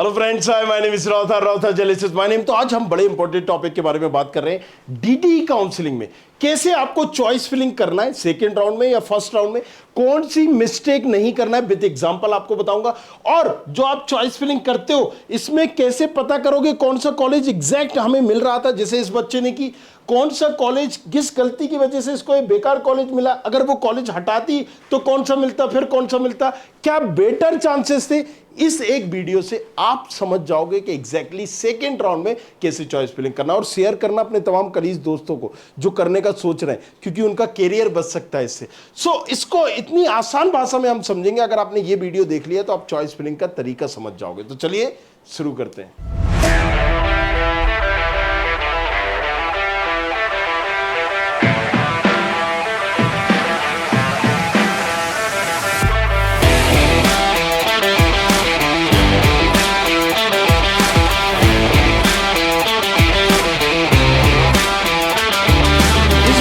Hello friends, hi my name is राउथर जलिसिस my name. तो आज हम बड़े इंपॉर्टेंट टॉपिक के बारे में बात कर रहे हैं। डीडी काउंसलिंग में कैसे आपको चॉइस फिलिंग करना है, सेकंड राउंड में या फर्स्ट राउंड में, कौन सी मिस्टेक नहीं करना है, विद एग्जांपल आपको बताऊंगा। और जो आप चॉइस फिलिंग करते हो इसमें कैसे पता करोगे कौन सा कॉलेज एग्जैक्ट हमें मिल रहा था, जैसे इस बच्चे ने की, कौन सा कॉलेज किस गलती की वजह से इसको एक बेकार कॉलेज मिला, अगर वो कॉलेज हटाती तो कौन सा मिलता, फिर कौन सा मिलता, क्या बेटर चांसेस थे। इस एक वीडियो से आप समझ जाओगे कि एग्जैक्टली सेकंड राउंड में कैसे चॉइस फिलिंग करना, और शेयर करना अपने तमाम कलीग दोस्तों को जो करने का सोच रहे हैं, क्योंकि उनका कैरियर बच सकता है इससे। इसको इतनी आसान भाषा में हम समझेंगे। अगर आपने ये वीडियो देख लिया तो आप चॉइस फिलिंग का तरीका समझ जाओगे। तो चलिए शुरू करते हैं।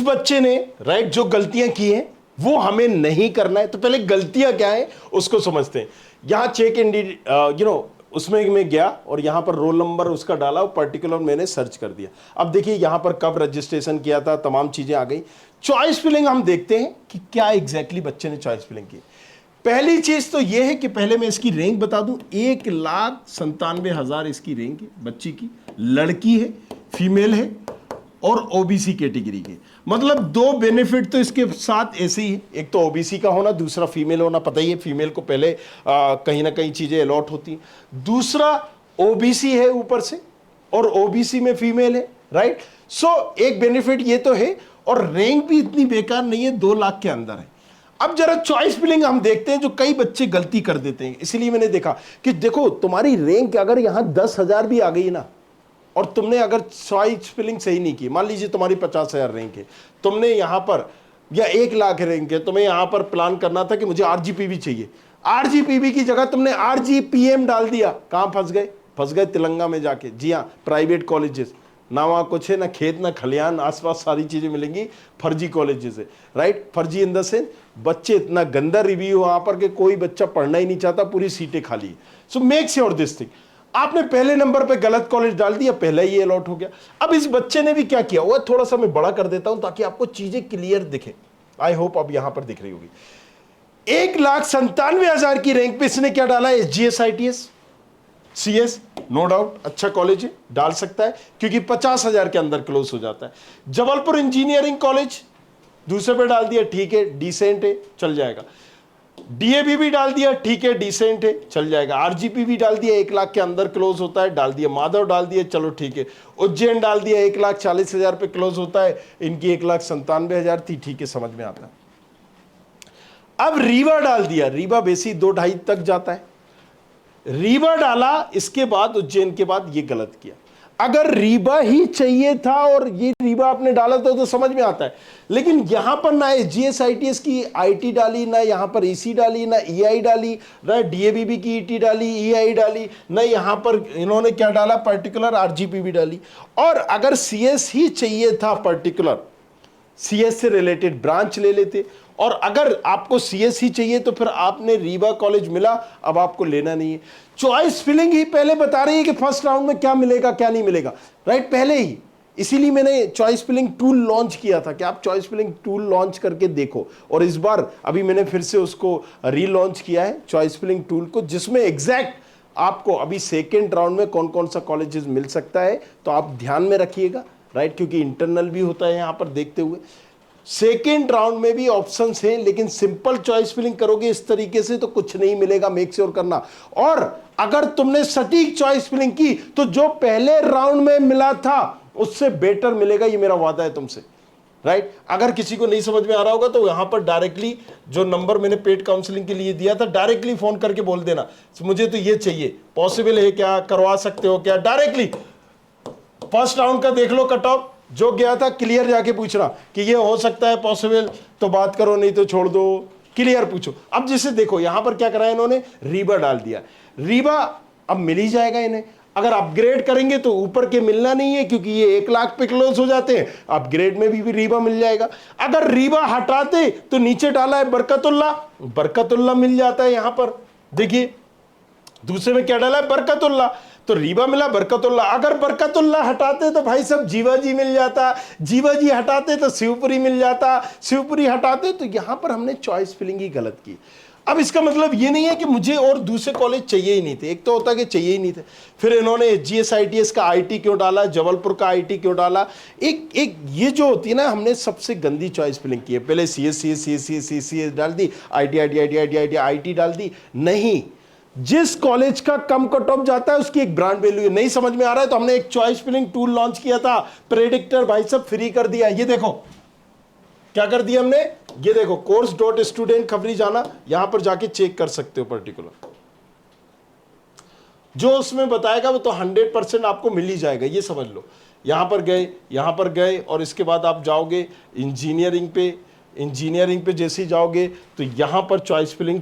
बच्चे ने राइट जो गलतियां की हैं वो हमें नहीं करना है। तो पहले गलतियां क्या है उसको समझते हैं। यहां चेक इन उसमें मैं गया और यहां पर रोल नंबर उसका डाला, पर्टिकुलर मैंने सर्च कर दिया। अब देखिए यहां पर कब रजिस्ट्रेशन किया था, तमाम चीजें आ गई। चॉइस फिलिंग हम देखते हैं कि क्या एग्जैक्टली बच्चे ने चॉइस फिलिंग की। पहली चीज तो यह है कि पहले मैं इसकी रैंक बता दूं। 1,97,000 इसकी रैंक है, बच्ची की, लड़की है, फीमेल है और ओबीसी कैटेगरी के। मतलब दो बेनिफिट तो इसके साथ ऐसे ही है, एक तो ओबीसी का होना, दूसरा फीमेल होना। पता ही है फीमेल को पहले कहीं ना कहीं चीजें अलॉट होती हैं। दूसरा ओबीसी है ऊपर से और ओबीसी में फीमेल है, राइट। एक बेनिफिट ये तो है, और रैंक भी इतनी बेकार नहीं है, 2 लाख के अंदर है। अब जरा चॉइस फिलिंग हम देखते हैं जो कई बच्चे गलती कर देते हैं। इसीलिए मैंने देखा कि देखो तुम्हारी रैंक अगर यहां 10,000 भी आ गई ना, और तुमने अगर चॉइस फिलिंग सही नहीं की, मान लीजिए तुम्हारी 50,000 रैंक है, तुमने यहां पर, या 1 लाख रैंक है, तुम्हें यहां पर प्लान करना था कि मुझे आरजीपीवी चाहिए। आरजीपीवी की जगह तुमने आरजीपीएम डाल दिया। कहां फंस गए? फंस गए तेलंगाना में जाके। जी हाँ, प्राइवेट कॉलेजेस, ना वहां कुछ है, ना खेत ना खलियान, आसपास सारी चीजें मिलेंगी, फर्जी कॉलेजेस है, राइट। फर्जी इन द सेंस बच्चे, इतना गंदा रिव्यू वहां पर कि कोई बच्चा पढ़ना ही नहीं चाहता, पूरी सीटें खाली है। So make sure this thing. आपने पहले नंबर पे गलत कॉलेज डाल दिया, पहले ही अलॉट हो गया। अब इस बच्चे ने भी क्या किया, वो थोड़ा सा मैं बड़ा कर देता हूं ताकि आपको चीजें क्लियर दिखे। आई होप अब यहां पर दिख रही होगी। 1,97,000 की रैंक पे इसने क्या डाला? SGS, ITS, CS, no doubt अच्छा कॉलेज है, डाल सकता है, क्योंकि 50,000 के अंदर क्लोज हो जाता है। जबलपुर इंजीनियरिंग कॉलेज दूसरे पे डाल दिया, ठीक है, डिसेंट है, चल जाएगा। डीएवी भी डाल दिया, ठीक है, डिसेंट है, चल जाएगा। आरजीपी भी डाल दिया, 1 लाख के अंदर क्लोज होता है, डाल दिया। माधव डाल दिया, चलो ठीक है। उज्जैन डाल दिया, 1,40,000 पे क्लोज होता है, इनकी 1,97,000 थी, ठीक है, समझ में आता है। अब रीवा डाल दिया, रीवा बेसी 2-2.5 तक जाता है, रीवा डाला। इसके बाद उज्जैन के बाद ये गलत किया। अगर रीवा ही चाहिए था और ये रीवा आपने डाला तो समझ में आता है, लेकिन यहां पर ना एसजीएस आईटीएस की आईटी डाली, ना यहां पर ईसी डाली, ना ईआई डाली, ना डीएवीबी की ईटी डाली, ईआई डाली, ना यहां पर इन्होंने क्या डाला, पर्टिकुलर आरजीपी डाली। और अगर सीएस ही चाहिए था, पर्टिकुलर सीएस से रिलेटेड ब्रांच ले लेते, और अगर आपको सीएस ही चाहिए तो फिर आपने रीवा कॉलेज मिला, अब आपको लेना नहीं है। चॉइस फिलिंग ही पहले बता रही है कि फर्स्ट राउंड में क्या मिलेगा क्या नहीं मिलेगा, राइट, पहले ही। इसीलिए मैंने चॉइस फिलिंग टूल लॉन्च किया था कि आप चॉइस फिलिंग टूल लॉन्च करके देखो। और इस बार अभी मैंने फिर से उसको रीलॉन्च किया है, चॉइस फिलिंग टूल को, जिसमें एग्जैक्ट आपको अभी सेकेंड राउंड में कौन कौन सा कॉलेजेस मिल सकता है, तो आप ध्यान में रखिएगा, राइट, क्योंकि इंटरनल भी होता है यहां पर देखते हुए। सेकेंड राउंड में भी ऑप्शंस हैं, लेकिन सिंपल चॉइस फिलिंग करोगे इस तरीके से तो कुछ नहीं मिलेगा, मेक श्योर करना। और अगर तुमने सटीक चॉइस फिलिंग की तो जो पहले राउंड में मिला था उससे बेटर मिलेगा, ये मेरा वादा है तुमसे, राइट। अगर किसी को नहीं समझ में आ रहा होगा तो यहां पर डायरेक्टली जो नंबर मैंने पेड काउंसलिंग के लिए दिया था, डायरेक्टली फोन करके बोल देना मुझे तो ये चाहिए, पॉसिबल है क्या, करवा सकते हो क्या, डायरेक्टली फर्स्ट राउंड का देख लो कट ऑफ, जो गया था क्लियर जाके पूछना कि ये हो सकता है पॉसिबल तो बात करो, नहीं तो छोड़ दो, क्लियर पूछो। अब जैसे देखो यहां पर क्या करा है इन्होंने, रीवा डाल दिया। रीवा अब मिल ही जाएगा इन्हें, अगर अपग्रेड करेंगे तो ऊपर के मिलना नहीं है, क्योंकि ये 1 लाख पे क्लोज हो जाते हैं, अपग्रेड में भी रीवा मिल जाएगा। अगर रीवा हटाते तो नीचे डाला है बरकतुल्ला, बरकतुल्ला मिल जाता है यहां पर, देखिए दूसरे में क्या डाला है? बरकतुल्ला। तो रीबा मिला, बरकतुल्ला। अगर बरकतुल्ला हटाते तो भाई साहब जीवाजी मिल जाता, जीवाजी हटाते तो शिवपुरी मिल जाता, शिवपुरी हटाते तो यहां पर हमने चॉइस फिलिंग ही गलत की। अब इसका मतलब ये नहीं है कि मुझे और दूसरे कॉलेज चाहिए ही नहीं थे, एक तो होता कि चाहिए ही नहीं थे। फिर इन्होंने GSITS का IT क्यों डाला, जबलपुर का IT क्यों डाला? एक ये जो होती है ना, हमने सबसे गंदी चॉइस फिलिंग की है। पहले CS डाल दी, IT डाल दी। नहीं, जिस कॉलेज का कम कट ऑफ जाता है उसकी एक ब्रांड वैल्यू है। नहीं समझ में आ रहा है तो हमने एक चॉइस फिलिंग टूल लॉन्च किया था, प्रेडिक्टर भाई सब फ्री कर दिया। ये देखो क्या कर दिया हमने, ये देखो course.student खबरी जाना, यहां पर जाके चेक कर सकते हो। पर्टिकुलर जो उसमें बताएगा वो तो 100% आपको मिल ही जाएगा, ये समझ लो। यहां पर गए और इसके बाद आप जाओगे इंजीनियरिंग पे जैसे ही जाओगे तो यहां पर चॉइस फिलिंग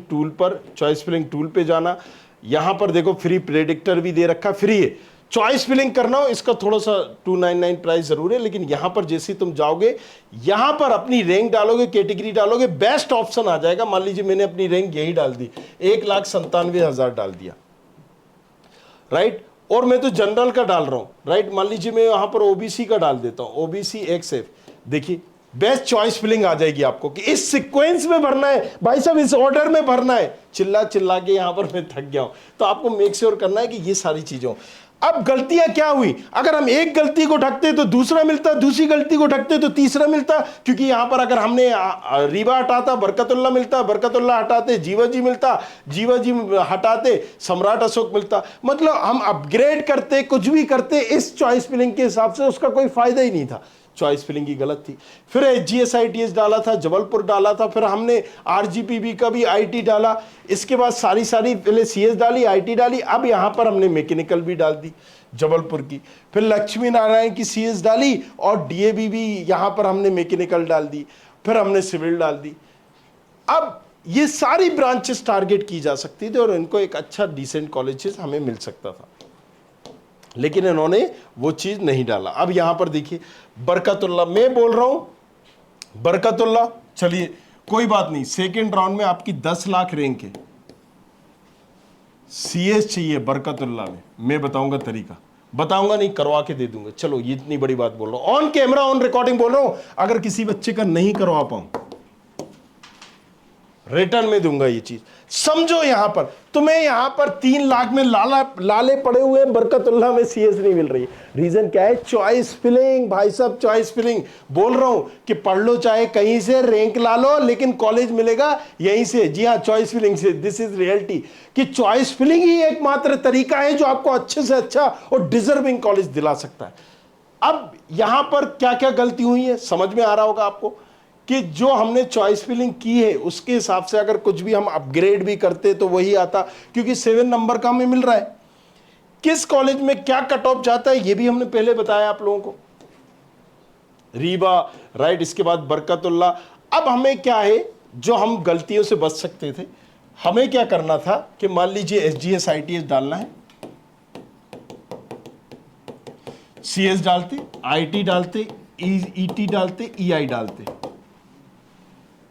टूल पे जाना। यहां पर देखो फ्री प्रेडिक्टर भी दे रखा, फ्री है। चॉइस फिलिंग करना हो इसका थोड़ा सा 299 प्राइस जरूर है, लेकिन यहां पर जैसे ही तुम जाओगे, यहां पर अपनी रैंक डालोगे, कैटेगरी डालोगे, बेस्ट ऑप्शन आ जाएगा। मान लीजिए मैंने अपनी रैंक यही डाल दी, 1,97,000 डाल दिया, राइट। और मैं तो जनरल का डाल रहा हूं, राइट। मान लीजिए मैं यहां पर ओबीसी का डाल देता हूं, OBC XF। देखिए बेस्ट चॉइस फिलिंग आ जाएगी आपको कि इस सीक्वेंस में भरना है भाई साहब, इस ऑर्डर में भरना है। चिल्ला के यहां पर मैं थक गया हूं, तो आपको मेक श्योर करना है कि ये सारी चीजें। अब गलतियां क्या हुई, अगर हम एक गलती को ढकते तो दूसरा मिलता, दूसरी गलती को ढकते तो तीसरा मिलता। क्योंकि यहां पर अगर हमने रीबा हटाता बरकतुल्ला मिलता, बरकतुल्ला हटाते जीवाजी मिलता, जीवाजी हटाते सम्राट अशोक मिलता। मतलब हम अपग्रेड करते, कुछ भी करते, इस चॉइस फिलिंग के हिसाब से उसका कोई फायदा ही नहीं था। चॉइस फिलिंग की गलत थी। फिर GSITS डाला था, जबलपुर डाला था, फिर हमने RGPB का भी IT डाला। इसके बाद सारी पहले CS डाली, IT डाली, अब यहां पर हमने मैकेनिकल भी डाल दी जबलपुर की। फिर लक्ष्मी नारायण की CS डाली और DAB भी यहां पर हमने मैकेनिकल डाल दी। फिर हमने सिविल डाल दी। अब ये सारी ब्रांचेस टारगेट की जा सकती थी और इनको एक अच्छा डिसेंट कॉलेजेस हमें मिल सकता था, लेकिन इन्होंने वो चीज नहीं डाला। अब यहां पर देखिए बरकतुल्ला, मैं बोल रहा हूं बरकतुल्ला, चलिए कोई बात नहीं, सेकेंड राउंड में आपकी 10 लाख रैंक है, CS चाहिए बरकतुल्ला में, मैं बताऊंगा तरीका, बताऊंगा नहीं करवा के दे दूंगा। चलो ये इतनी बड़ी बात बोल रहा हूं, ऑन कैमरा ऑन रिकॉर्डिंग बोल रहा हूं। अगर किसी बच्चे का नहीं करवा पाऊं, रिटर्न में दूंगा ये चीज। समझो यहां पर तुम्हें यहां पर 3 लाख में लाले पड़े हुए हैं, बरकतुल्ला में CS नहीं मिल रही। रीजन क्या है? चॉइस फिलिंग भाई साहब, चॉइस फिलिंग। बोल रहा हूं कि पढ़ लो चाहे कहीं से, रैंक ला लो, लेकिन कॉलेज मिलेगा यहीं से। जी हां, चॉइस फिलिंग से। दिस इज रियलिटी कि चॉइस फिलिंग ही एकमात्र तरीका है जो आपको अच्छे से अच्छा और डिजर्विंग कॉलेज दिला सकता है। अब यहां पर क्या क्या गलती हुई है समझ में आ रहा होगा आपको कि जो हमने चॉइस फिलिंग की है उसके हिसाब से अगर कुछ भी हम अपग्रेड भी करते तो वही आता, क्योंकि 7 नंबर का हमें मिल रहा है। किस कॉलेज में क्या कट ऑफ जाता है ये भी हमने पहले बताया आप लोगों को, रीबा, राइट। इसके बाद बरकतुल्ला। अब हमें क्या है जो हम गलतियों से बच सकते थे, हमें क्या करना था कि मान लीजिए SGSITS डालना है, CS डालते, IT डालते, ET डालते, EI डालते,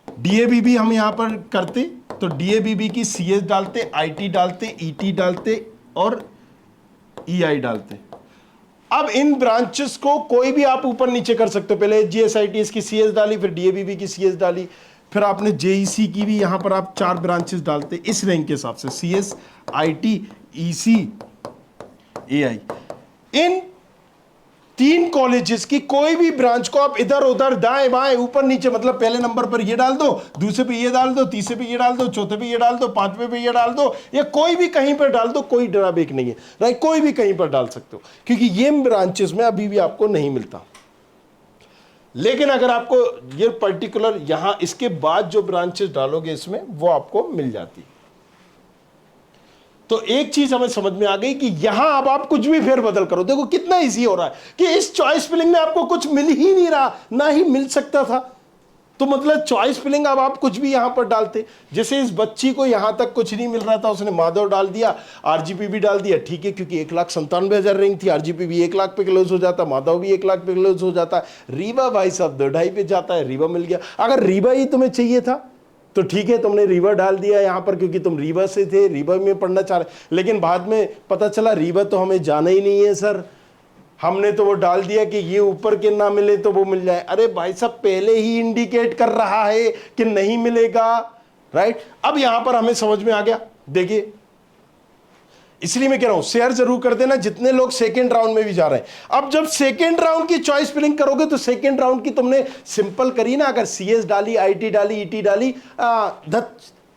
DABB हम यहां पर करते तो DABB की CS डालते, IT डालते, ET डालते और EI डालते। अब इन ब्रांचेस को कोई भी आप ऊपर नीचे कर सकते हो। पहले GSITS की CS डाली, फिर DABB की CS डाली, फिर आपने JEC की भी यहां पर आप 4 ब्रांचेस डालते इस रैंक के हिसाब से, CS, IT, EC, AI। In 3 colleges की कोई भी ब्रांच को आप इधर उधर दाएं बाएं ऊपर नीचे, मतलब पहले नंबर पर ये डाल दो, दूसरे पे ये डाल दो, तीसरे पे ये डाल दो, चौथे पे ये डाल दो, पांचवे पे ये डाल दो, या कोई भी कहीं पर डाल दो, कोई ड्रॉबैक नहीं है, राइट। कोई भी कहीं पर डाल सकते हो क्योंकि ये ब्रांचेस में अभी भी आपको नहीं मिलता। लेकिन अगर आपको ये पर्टिकुलर यहां इसके बाद जो ब्रांचेस डालोगे इसमें वो आपको मिल जाती है। तो एक चीज हमें समझ में आ गई कि यहां अब आप कुछ भी फेरबदल करो, देखो कितना इजी हो रहा है कि इस चॉइस फिलिंग में आपको कुछ मिल ही नहीं रहा, ना ही मिल सकता था। तो मतलब चॉइस फिलिंग अब आप कुछ भी यहां पर डालते, जैसे इस बच्ची को यहां तक कुछ नहीं मिल रहा था, उसने माधव डाल दिया, RGPB डाल दिया, ठीक है, क्योंकि 1,97,000 रैंक थी, RGPB 1 लाख पे क्लोज हो जाता, माधव भी 1 लाख पे क्लोज हो जाता। रीबा भाई साहब 2.5 पे जाता है, रीबा मिल गया। अगर रीबा ही तुम्हें चाहिए था तो ठीक है, तुमने रीवा डाल दिया यहाँ पर क्योंकि तुम रीवा से थे, रीवा में पढ़ना चाह रहे, लेकिन बाद में पता चला रीवा तो हमें जाना ही नहीं है सर, हमने तो वो डाल दिया कि ये ऊपर के ना मिले तो वो मिल जाए। अरे भाई साहब, पहले ही इंडिकेट कर रहा है कि नहीं मिलेगा, राइट। अब यहां पर हमें समझ में आ गया। देखिए, इसलिए मैं कह रहा हूं शेयर जरूर कर देना जितने लोग सेकेंड राउंड में भी जा रहे हैं। अब जब सेकेंड राउंड की चॉइस फिलिंग करोगे तो सेकेंड राउंड की तुमने सिंपल करी ना, अगर सीएस डाली, आईटी डाली, ईटी डाली,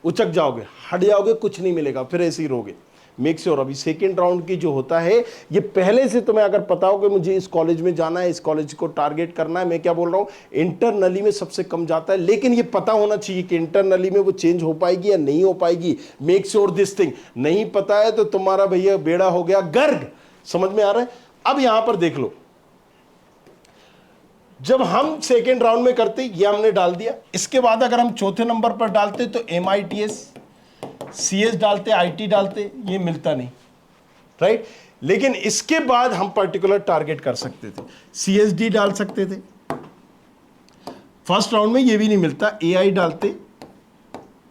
उचक जाओगे, हट जाओगे, कुछ नहीं मिलेगा, फिर ऐसे ही रहोगे। मेक श्योर अभी सेकेंड राउंड की जो होता है ये पहले से तुम्हें अगर पता हो कि मुझे इस कॉलेज में जाना है, इस कॉलेज को टारगेट करना है, मैं क्या बोल रहा हूं, इंटरनली में सबसे कम जाता है, लेकिन ये पता होना चाहिए कि इंटरनली में वो चेंज हो पाएगी या नहीं हो पाएगी। Make sure this thing. नहीं पता है तो तुम्हारा भैया बेड़ा हो गया गर्ग। समझ में आ रहा है? अब यहां पर देख लो, जब हम सेकेंड राउंड में करते ये हमने डाल दिया, इसके बाद अगर हम चौथे नंबर पर डालते तो MITS CS डालते, IT डालते, ये मिलता नहीं, राइट। लेकिन इसके बाद हम पर्टिकुलर टारगेट कर सकते थे, CSD डाल सकते थे। फर्स्ट राउंड में ये भी नहीं मिलता, AI डालते,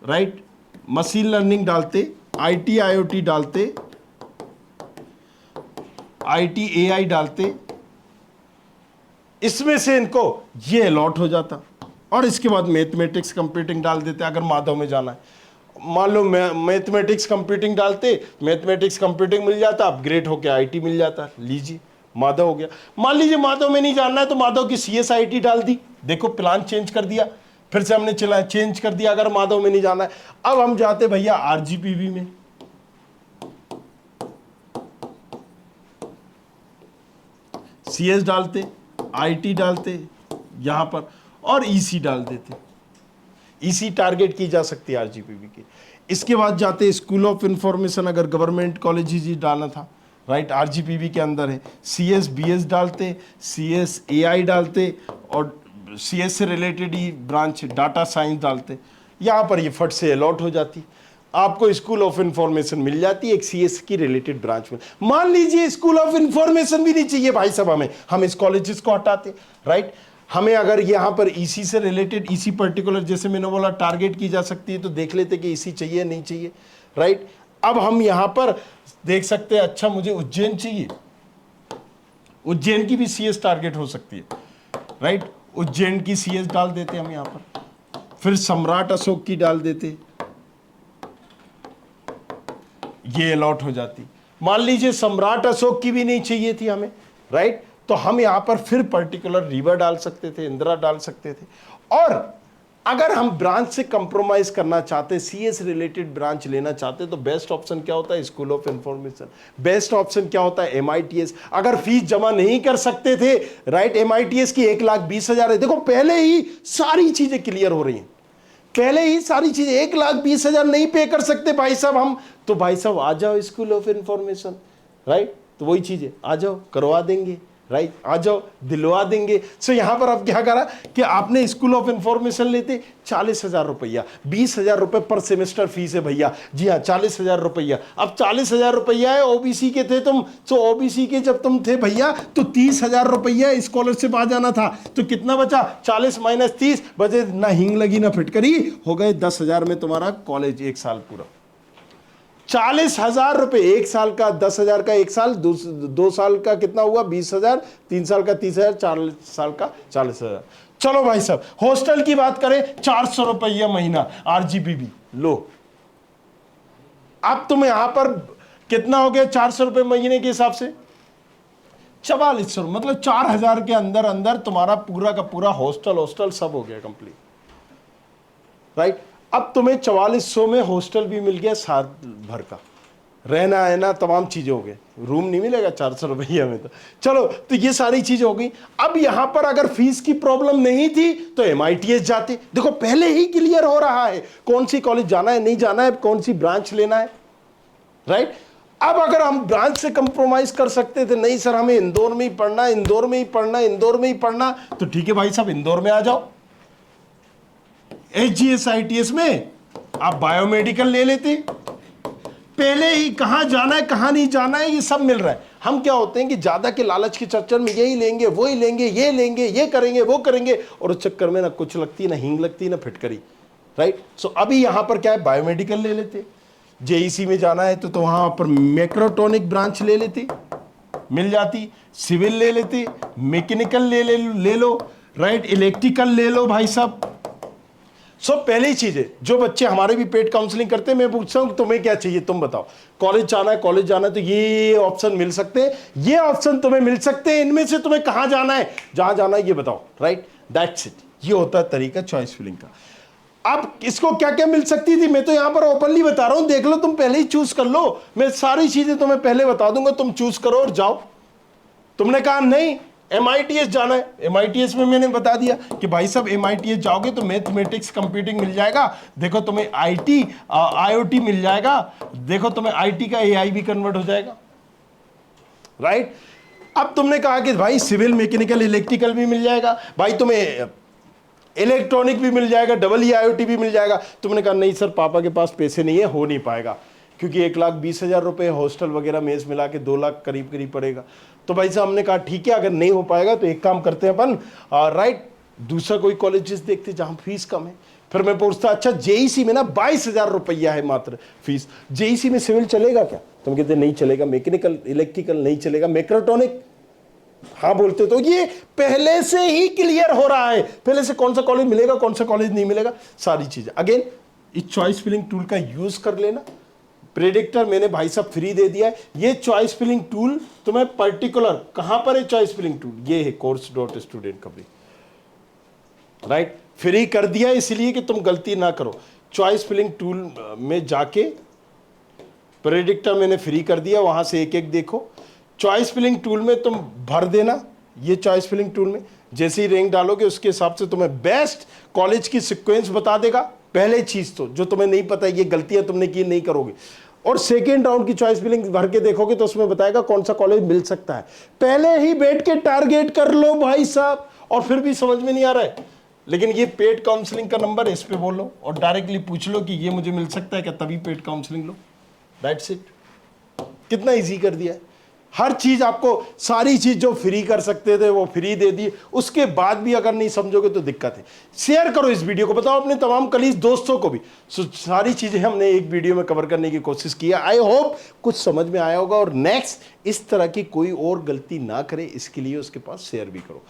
राइट, मशीन लर्निंग डालते, IT IoT डालते, IT AI डालते, इसमें से इनको ये अलॉट हो जाता, और इसके बाद मैथमेटिक्स कंप्यूटिंग डाल देते अगर माधव में जाना है। मान लो मैथमेटिक्स कंप्यूटिंग डालते, मैथमेटिक्स कंप्यूटिंग मिल जाता, अपग्रेड होकर IT मिल जाता, लीजिए माधव हो गया। मान लीजिए माधव में नहीं जानना है तो माधव की CS IT डाल दी, देखो प्लान चेंज कर दिया, फिर से हमने चला चेंज कर दिया अगर माधव में नहीं जाना है। अब हम जाते भैया RGPV में, CS डालते, IT डालते यहां पर, और EC डाल देते। EC टारगेट की जा सकती है RGPV की। इसके बाद जाते स्कूल ऑफ इंफॉर्मेशन, अगर गवर्नमेंट कॉलेज ही डालना था, राइट, RGPV के अंदर है। CS BS डालते, CS AI डालते, और CS से रिलेटेड ही ब्रांच डाटा साइंस डालते। यहाँ पर ये फट से अलॉट हो जाती, आपको स्कूल ऑफ इंफॉर्मेशन मिल जाती है, एक CS की रिलेटेड ब्रांच में। मान लीजिए स्कूल ऑफ इंफॉर्मेशन भी नहीं चाहिए भाई साहब, हम इस कॉलेजेस को हटाते, राइट। हमें अगर यहाँ पर EC से रिलेटेड, EC पर्टिकुलर जैसे मैंने बोला टारगेट की जा सकती है, तो देख लेते कि EC चाहिए नहीं चाहिए, राइट। अब हम यहाँ पर देख सकते हैं, अच्छा मुझे उज्जैन चाहिए, उज्जैन की भी CS टारगेट हो सकती है, राइट। उज्जैन की CS डाल देते हम यहाँ पर, फिर सम्राट अशोक की डाल देते, ये अलॉट हो जाती। मान लीजिए सम्राट अशोक की भी नहीं चाहिए थी हमें, राइट, तो हम यहां पर फिर पर्टिकुलर रीवा डाल सकते थे, इंदिरा डाल सकते थे। और अगर हम ब्रांच से कंप्रोमाइज करना चाहते, CS रिलेटेड ब्रांच लेना चाहते, तो बेस्ट ऑप्शन क्या होता है, school of information. Best option क्या होता है, MITS। अगर फीस जमा नहीं कर सकते थे, राइट, MITS की 1,20,000 है। देखो पहले ही सारी चीजें क्लियर हो रही हैं, पहले ही सारी चीजें, 1,20,000 नहीं पे कर सकते भाई साहब हम, तो भाई साहब आ जाओ स्कूल ऑफ इंफॉर्मेशन, राइट। तो वही चीजें आ जाओ, करवा देंगे, राइट, आ जाओ दिलवा देंगे। सो यहां पर अब क्या करा कि आपने स्कूल ऑफ इंफॉर्मेशन लेते 40,000 रुपया, 20,000 रुपए पर सेमेस्टर फीस है भैया, जी हाँ 40,000 रुपया। अब 40,000 रुपया है, OBC के थे तुम, तो OBC के जब तुम थे भैया तो 30,000 रुपया स्कॉलरशिप आ जाना था, तो कितना बचा, 40 माइनस 30 बचे, ना हिंग लगी ना फिटकरी, हो गए 10,000 में तुम्हारा कॉलेज एक साल पूरा। 40,000 रुपए एक साल का, 10,000 का एक साल, 2 साल का कितना हुआ 20,000, 3 साल का 30,000, 4 साल का 40,000। चलो भाई साहब हॉस्टल की बात करें, 400 रुपया महीना RGPV लो। अब तुम यहां पर कितना हो गया 400 रुपए महीने के हिसाब से, 4400, मतलब 4,000 के अंदर अंदर तुम्हारा पूरा का पूरा हॉस्टल सब हो गया कंप्लीट, राइट। अब तुम्हें 4400 में हॉस्टल भी मिल गया, साल भर का रहना है ना, तमाम चीजें हो गई, रूम नहीं मिलेगा 400 रुपया में, तो चलो, तो ये सारी चीजें हो गई। अब यहां पर अगर फीस की प्रॉब्लम नहीं थी तो MITS जाते, देखो पहले ही क्लियर हो रहा है कौन सी कॉलेज जाना है, नहीं जाना है, कौन सी ब्रांच लेना है, राइट। अब अगर हम ब्रांच से कंप्रोमाइज कर सकते थे, नहीं सर हमें इंदौर में ही पढ़ना, इंदौर में ही पढ़ना, इंदौर में ही पढ़ना, तो ठीक है भाई साहब इंदौर में आ जाओ। HGS ITS में आप बायोमेडिकल ले लेते, पहले ही कहां जाना है कहां नहीं जाना है ये सब मिल रहा है। हम क्या होते हैं कि ज्यादा के लालच के चक्कर में यही लेंगे वो ही लेंगे, ये लेंगे, ये करेंगे वो करेंगे, और उस चक्कर में ना कुछ लगती ना हींग लगती ना फिटकरी, राइट। सो अभी यहां पर क्या है, बायोमेडिकल ले लेते, जेईसी में जाना है तो वहां पर मैक्रोटॉनिक ब्रांच ले लेते, मिल जाती, सिविल ले लेते, मैकेनिकल ले लो, राइट, इलेक्ट्रिकल ले लो भाई साहब। सो पहली चीज है, जो बच्चे हमारे भी पेड काउंसलिंग करते हैं, मैं पूछता हूं तुम्हें क्या चाहिए, तुम बताओ। कॉलेज जाना है तो ये ऑप्शन मिल सकते हैं, ये ऑप्शन तुम्हें मिल सकते हैं, इनमें से तुम्हें कहां जाना है, जहां जाना है ये बताओ, राइट, दैट्स इट। ये होता है तरीका चॉइस फिलिंग का। अब इसको क्या क्या मिल सकती थी, मैं तो यहां पर ओपनली बता रहा हूं, देख लो, तुम पहले ही चूज कर लो, मैं सारी चीजें तुम्हें पहले बता दूंगा, तुम चूज करो और जाओ। तुमने कहा नहीं MITS जाना है, MITS में मैंने बता दिया कि भाई साहब MITS जाओगे तो मैथमेटिक्स कंप्यूटिंग मिल जाएगा, देखो तुम्हें IT IoT मिल जाएगा, देखो तुम्हें IT का AI भी कन्वर्ट हो जाएगा, राइट। अब तुमने कहा कि भाई सिविल मैकेनिकल इलेक्ट्रिकल भी मिल जाएगा, भाई तुम्हें इलेक्ट्रॉनिक भी मिल जाएगा, IIoT भी मिल जाएगा। तुमने कहा नहीं सर पापा के पास पैसे नहीं है, हो नहीं पाएगा, क्योंकि 1,20,000 रुपये हॉस्टल वगैरह मेस मिला के 2 लाख करीब करीब पड़ेगा। तो भाई साहब हमने कहा ठीक है, अगर नहीं हो पाएगा तो एक काम करते हैं अपन, राइट, दूसरा कोई कॉलेजेस देखते जहां फीस कम है। फिर मैं पूछता अच्छा जेईसी में ना 22,000 रुपया है मात्र फीस, जेईसी में सिविल चलेगा क्या? तुम कहते नहीं चलेगा, मैकेनिकल इलेक्ट्रिकल नहीं चलेगा, मैक्रोटॉनिक हाँ बोलते, तो ये पहले से ही क्लियर हो रहा है, पहले से कौन सा कॉलेज मिलेगा कौन सा कॉलेज नहीं मिलेगा, सारी चीजें। अगेन इस चॉइस फिलिंग टूल का यूज कर लेना। प्रेडिक्टर मैंने भाई साहब फ्री दे दिया है, ये चॉइस फिलिंग टूल तुम्हें पर्टिकुलर कहां पर है, चॉइस फिलिंग टूल ये है course.studentcoverage, राइट, फ्री कर दिया इसलिए कि तुम गलती ना करो। चॉइस फिलिंग टूल में जाके प्रेडिक्टर मैंने फ्री कर दिया, वहां से एक एक देखो। चॉइस फिलिंग टूल में तुम भर देना, ये चॉइस फिलिंग टूल में जैसे ही रैंक डालोगे उसके हिसाब से तुम्हें बेस्ट कॉलेज की सीक्वेंस बता देगा। पहले चीज तो जो तुम्हें नहीं पता, ये गलतियां तुमने की नहीं करोगे। और सेकेंड राउंड की चॉइस फिलिंग भर के देखोगे तो उसमें बताएगा कौन सा कॉलेज मिल सकता है। पहले ही बैठ के टारगेट कर लो भाई साहब, और फिर भी समझ में नहीं आ रहा है, लेकिन ये पेड काउंसलिंग का नंबर है, इस पे बोलो और डायरेक्टली पूछ लो कि ये मुझे मिल सकता है क्या, तभी paid counselling low. That's it, कितना इजी कर दिया है। हर चीज आपको, सारी चीज जो फ्री कर सकते थे वो फ्री दे दी, उसके बाद भी अगर नहीं समझोगे तो दिक्कत है। शेयर करो इस वीडियो को, बताओ अपने तमाम कलीग दोस्तों को भी। सारी चीजें हमने एक वीडियो में कवर करने की कोशिश की है, आई होप कुछ समझ में आया होगा, और नेक्स्ट इस तरह की कोई और गलती ना करे इसके लिए उसके पास शेयर भी करो।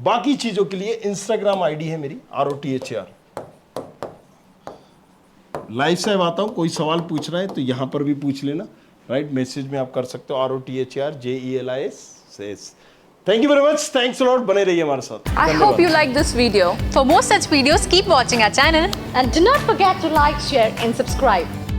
बाकी चीजों के लिए इंस्टाग्राम ID है मेरी ROTHR। लाइव से आता हूं, कोई सवाल पूछ रहा है तो यहां पर भी पूछ लेना, राइट, मैसेज में आप कर सकते हो ROTHR JELIS। Thank you very much, thanks a lot, बने रहिए हमारे साथ। I hope you like this video. For more such videos, keep watching our channel And do not forget to like, share and subscribe.